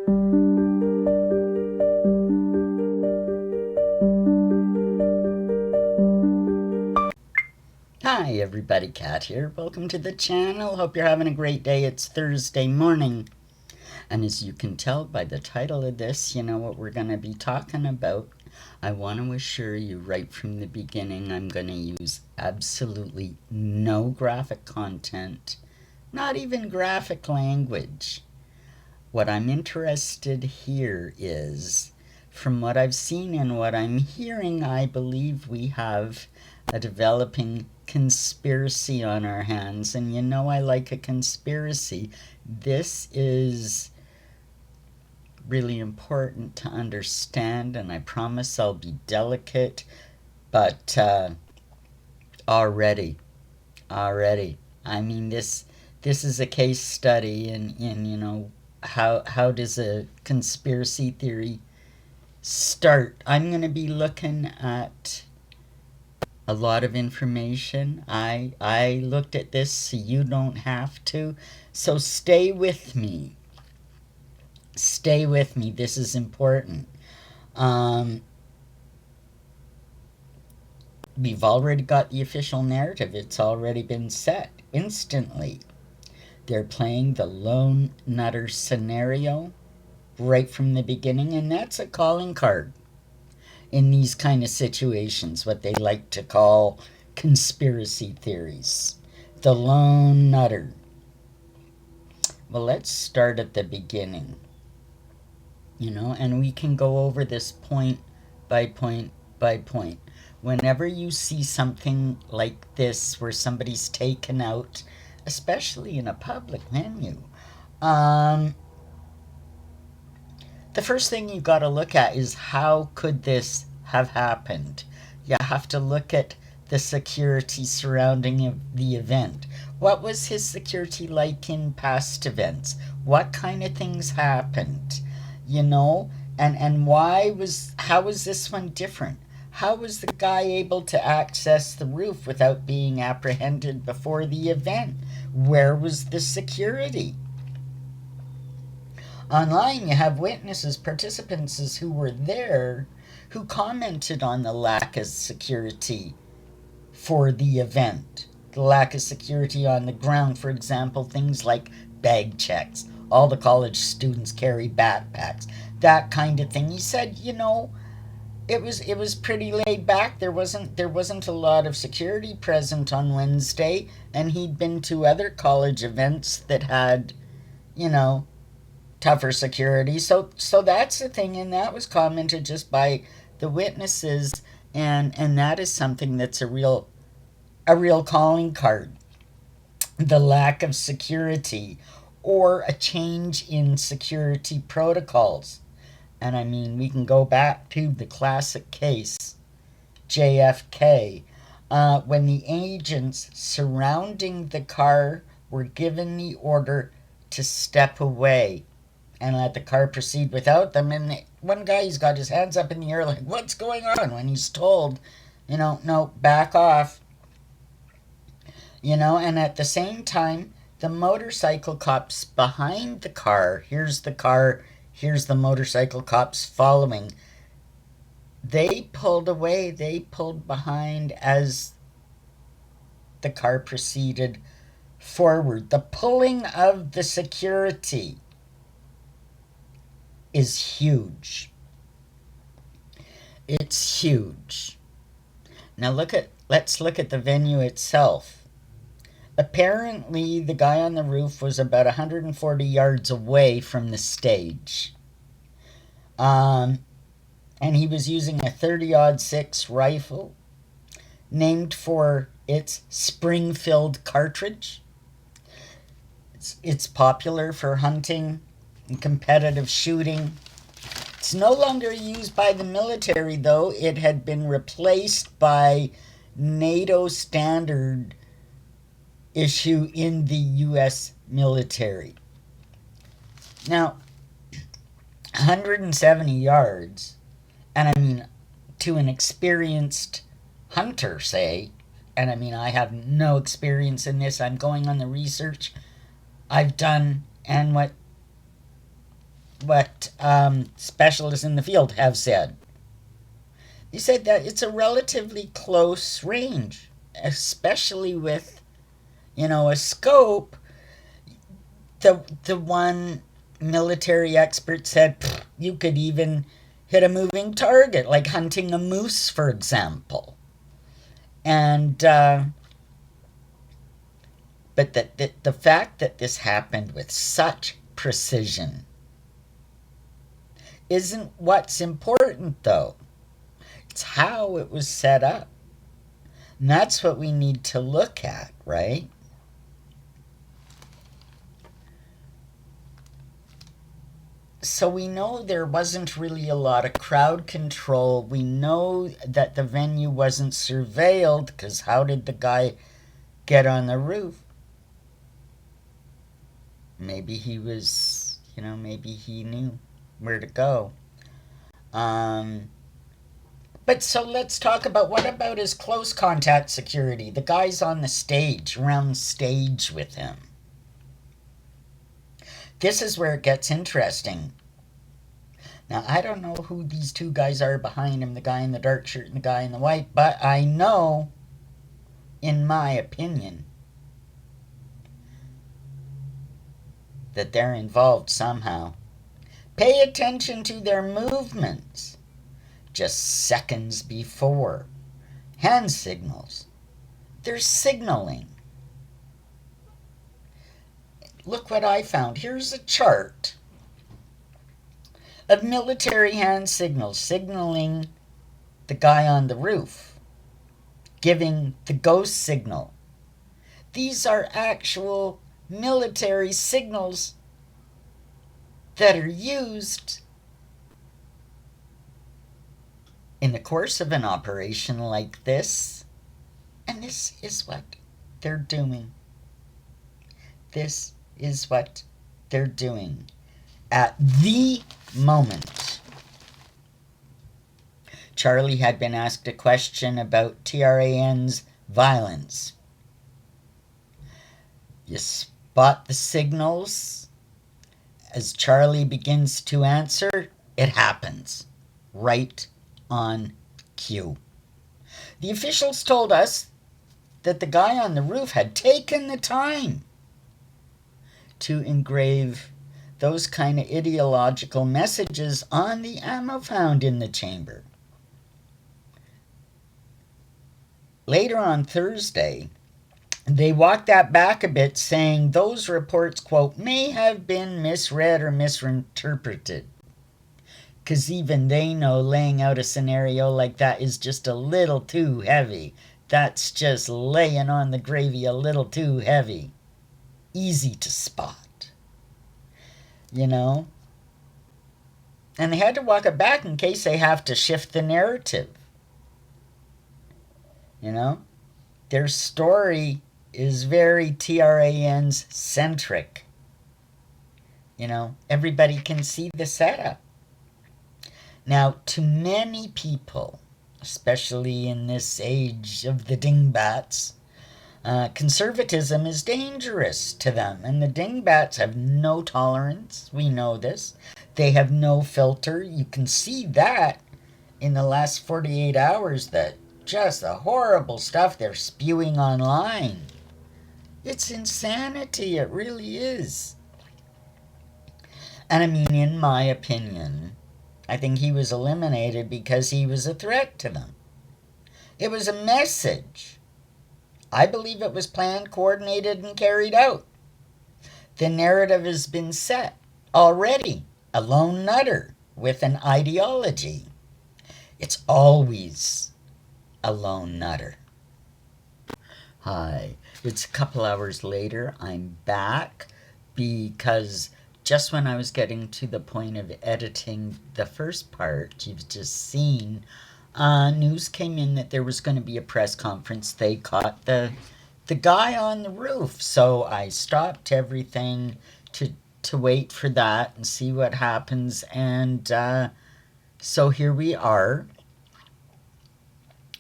Hi everybody, Kat here. Welcome to the channel. Hope you're having a great day. It's Thursday morning. And as you can tell by the title of this, you know what we're going to be talking about. I want to assure you right from the beginning, I'm going to use absolutely no graphic content, not even graphic language. What I'm interested here is, from what I've seen and what I'm hearing, I believe we have a developing conspiracy on our hands. And you know I like a conspiracy. This is really important to understand, and I promise I'll be delicate, but already, I mean, this is a case study in you know, how does a conspiracy theory start. I'm going to be looking at a lot of information. I looked at this so you don't have to. So stay with me. Stay with me. This is important. We've already got the official narrative. It's already been set instantly. They're playing the lone nutter scenario right from the beginning, and that's a calling card in these kind of situations, what they like to call conspiracy theories. The lone nutter. Well, let's start at the beginning, you know, and we can go over this point by point by point. Whenever you see something like this where somebody's taken out, especially in a public venue, the first thing you got to look at is how could this have happened? You have to look at the security surrounding the event. What was his security like in past events? What kind of things happened? You know, and how was this one different? How was the guy able to access the roof without being apprehended before the event? Where was the security? Online, you have witnesses, participants who were there, who commented on the lack of security for the event. The lack of security on the ground, for example, things like bag checks. All the college students carry backpacks, that kind of thing. He said, you know, it was pretty laid back. There wasn't a lot of security present on Wednesday, and he'd been to other college events that had, you know, tougher security. So that's the thing, and that was commented just by the witnesses, and that is something that's a real calling card. The lack of security or a change in security protocols. And I mean, we can go back to the classic case, JFK, when the agents surrounding the car were given the order to step away and let the car proceed without them. And one guy, he's got his hands up in the air like, what's going on? When he's told, you know, no, back off. You know, and at the same time, the motorcycle cops behind the car, here's the car, here's the motorcycle cops following. They pulled away, they pulled behind as the car proceeded forward. The pulling of the security is huge. It's huge. Now let's look at the venue itself. Apparently, the guy on the roof was about 140 yards away from the stage. And he was using a 30-06 rifle named for its spring-filled cartridge. It's popular for hunting and competitive shooting. It's no longer used by the military, though. It had been replaced by NATO standard issue in the U.S. military. Now, 170 yards, and I mean, to an experienced hunter, say, and I mean, I have no experience in this. I'm going on the research I've done and what specialists in the field have said. They said that it's a relatively close range, especially with, a scope. The one military expert said you could even hit a moving target, like hunting a moose, for example. And but the fact that this happened with such precision isn't what's important, though. It's how it was set up. And that's what we need to look at, right? So we know there wasn't really a lot of crowd control. We know that the venue wasn't surveilled, because how did the guy get on the roof? Maybe he was, maybe he knew where to go. But so let's talk about, what about his close contact security? The guys on the stage, around stage with him. This is where it gets interesting. Now, I don't know who these two guys are behind him, the guy in the dark shirt and the guy in the white, but I know, in my opinion, that they're involved somehow. Pay attention to their movements just seconds before. Hand signals. They're signaling. Look what I found. Here's a chart of military hand signals, signaling the guy on the roof, giving the ghost signal. These are actual military signals that are used in the course of an operation like this. And this is what they're doing. This is what they're doing at the moment. Charlie had been asked a question about TRAN's violence. You spot the signals. As Charlie begins to answer, it happens. Right on cue. The officials told us that the guy on the roof had taken the time to engrave those kind of ideological messages on the ammo found in the chamber. Later on Thursday, they walked that back a bit, saying those reports, quote, may have been misread or misinterpreted. Because even they know laying out a scenario like that is just a little too heavy. That's just laying on the gravy a little too heavy. Easy to spot. And they had to walk it back in case they have to shift the narrative. Their story is very TRAN's centric. Everybody can see the setup. Now, to many people, especially in this age of the dingbats, conservatism is dangerous to them. And the dingbats have no tolerance. We know this. They have no filter. You can see that in the last 48 hours, that just the horrible stuff they're spewing online. It's insanity. It really is. And I mean, in my opinion, I think he was eliminated because he was a threat to them. It was a message. I believe it was planned, coordinated, and carried out. The narrative has been set already. A lone nutter with an ideology. It's always a lone nutter. Hi, it's a couple hours later. I'm back because just when I was getting to the point of editing the first part you've just seen, news came in that there was going to be a press conference. They caught the guy on the roof. So I stopped everything to wait for that and see what happens. And so here we are.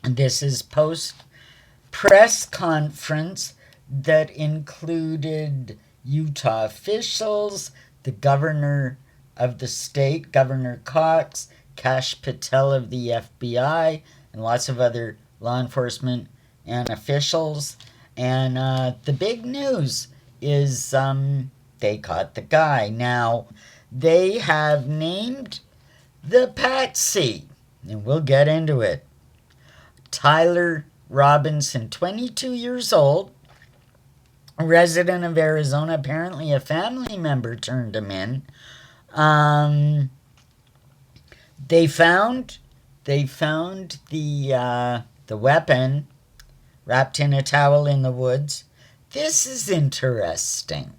This is post-press conference that included Utah officials, the governor of the state, Governor Cox, Kash Patel of the FBI, and lots of other law enforcement and officials. And the big news is they caught the guy. Now, they have named the patsy, and we'll get into it. Tyler Robinson, 22 years old, a resident of Arizona. Apparently a family member turned him in. They found the weapon wrapped in a towel in the woods. This is interesting.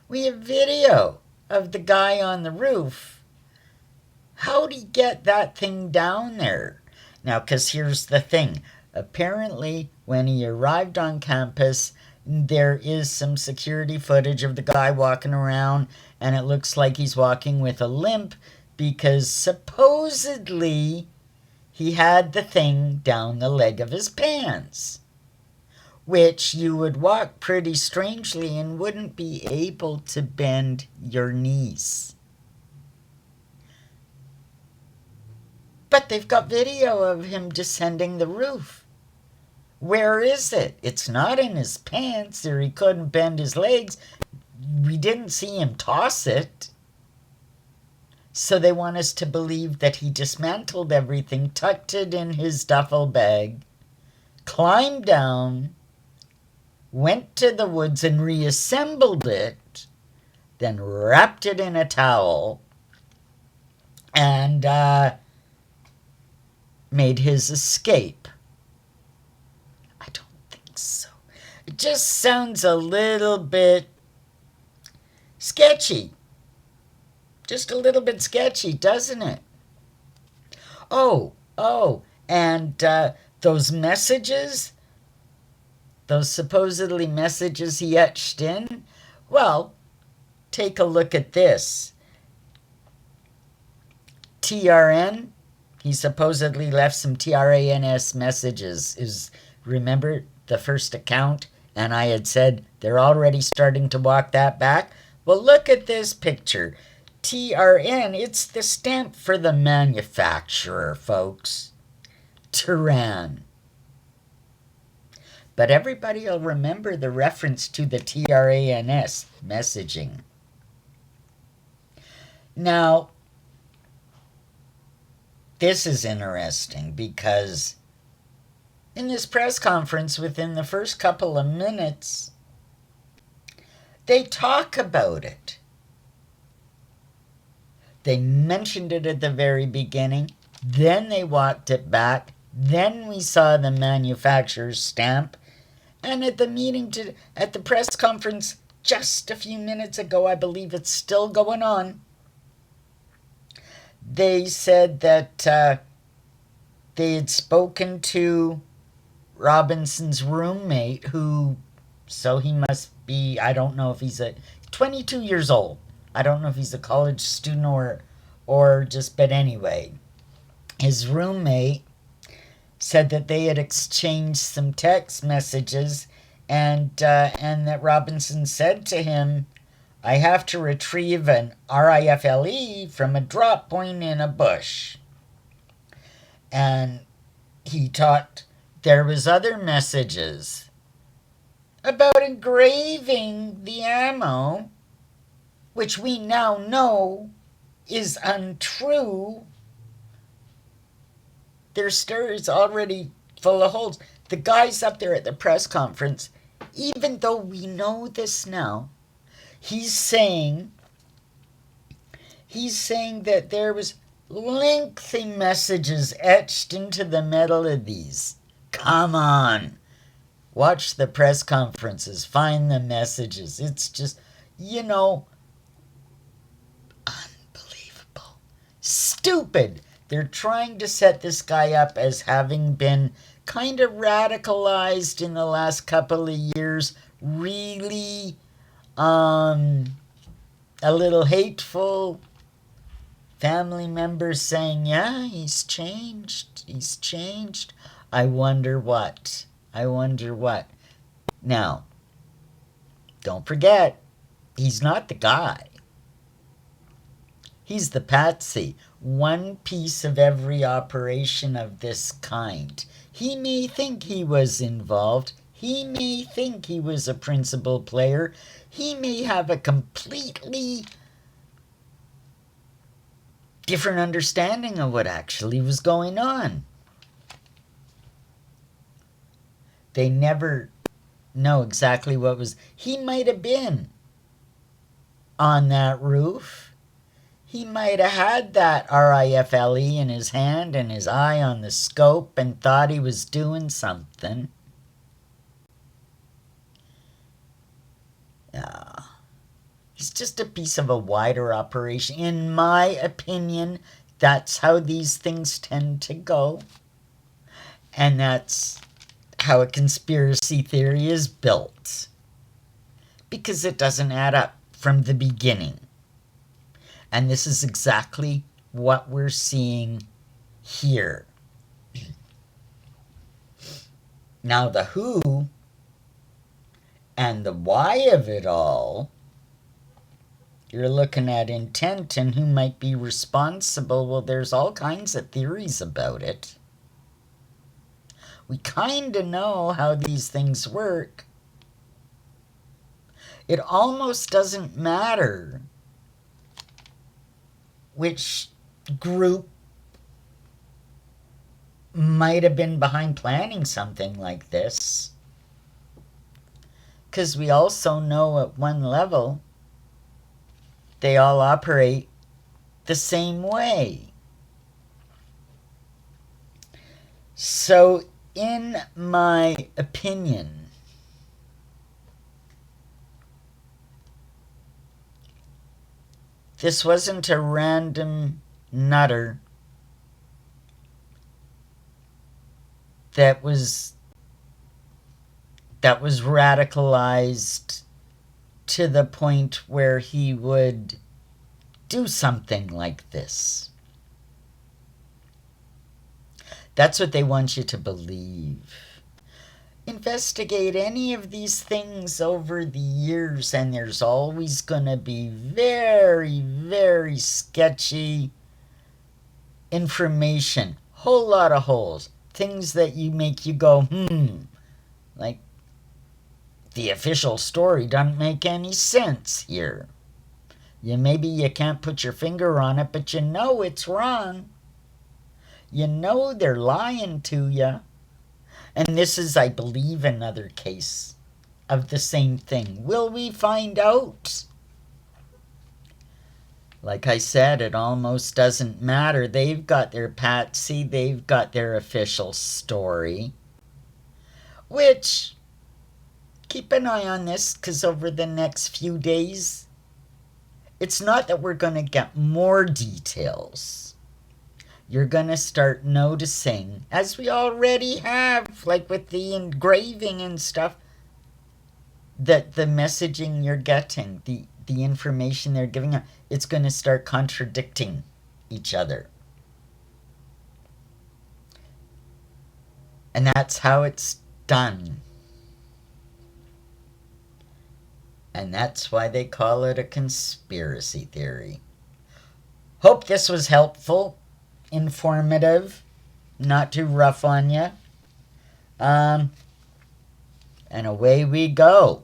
We have video of the guy on the roof. How'd he get that thing down there? Now, because here's the thing. Apparently, when he arrived on campus, there is some security footage of the guy walking around, and it looks like he's walking with a limp because supposedly he had the thing down the leg of his pants, which you would walk pretty strangely and wouldn't be able to bend your knees. But they've got video of him descending the roof. Where is it? It's not in his pants, or he couldn't bend his legs. We didn't see him toss it. So they want us to believe that he dismantled everything, tucked it in his duffel bag, climbed down, went to the woods and reassembled it, then wrapped it in a towel, and made his escape. I don't think so. It just sounds a little bit sketchy. Just a little bit sketchy, doesn't it? Oh, and those messages, those supposedly messages he etched in, well, take a look at this. TRN, he supposedly left some TRANS messages. Remember the first account? And I had said they're already starting to walk that back. Well, look at this picture. TRN, it's the stamp for the manufacturer, folks. Turan. But everybody will remember the reference to the TRANS messaging. Now, this is interesting because in this press conference, within the first couple of minutes, they talk about it. They mentioned it at the very beginning, then they walked it back, then we saw the manufacturer's stamp, and at the press conference just a few minutes ago, I believe it's still going on, they said that they had spoken to Robinson's roommate, so he must be, I don't know if he's 22 years old. I don't know if he's a college student or just, but anyway, his roommate said that they had exchanged some text messages, and that Robinson said to him, "I have to retrieve an RIFLE from a drop point in a bush." And he talked, there was other messages about engraving the ammo, which we now know is untrue. Their story is already full of holes. The guy's up there at the press conference, even though we know this now, he's saying that there was lengthy messages etched into the metal of these. Come on. Watch the press conferences. Find the messages. It's just, unbelievable. Stupid. They're trying to set this guy up as having been kind of radicalized in the last couple of years. Really, a little hateful. Family members saying, yeah, he's changed. I wonder what. Now, don't forget, he's not the guy. He's the patsy. One piece of every operation of this kind. He may think he was involved. He may think he was a principal player. He may have a completely different understanding of what actually was going on. They never know exactly what was. He might have been on that roof. He might have had that RIFLE in his hand and his eye on the scope and thought he was doing something. He's just a piece of a wider operation. In my opinion, that's how these things tend to go. And that's how a conspiracy theory is built. Because it doesn't add up from the beginning. And this is exactly what we're seeing here. Now, the who and the why of it all, you're looking at intent and who might be responsible. Well, there's all kinds of theories about it. We kind of know how these things work. It almost doesn't matter which group might have been behind planning something like this. Because we also know at one level, they all operate the same way. So, in my opinion, this wasn't a random nutter that was radicalized to the point where he would do something like this. That's what they want you to believe. Investigate any of these things over the years, and there's always going to be very, very sketchy information. Whole lot of holes. Things that make you go, like, the official story doesn't make any sense here. Maybe you can't put your finger on it, but you know it's wrong. You know they're lying to you. And this is, I believe, another case of the same thing. Will we find out? Like I said, it almost doesn't matter. They've got their patsy. They've got their official story. Which, keep an eye on this, because over the next few days, it's not that we're going to get more details. You're going to start noticing, as we already have, like with the engraving and stuff, that the messaging you're getting, the information they're giving you, it's going to start contradicting each other. And that's how it's done. And that's why they call it a conspiracy theory. Hope this was helpful, informative, not too rough on you. And away we go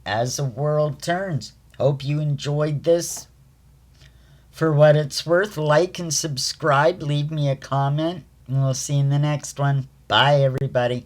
as the world turns. Hope you enjoyed this. For what it's worth, like and subscribe. Leave me a comment. And we'll see you in the next one. Bye, everybody.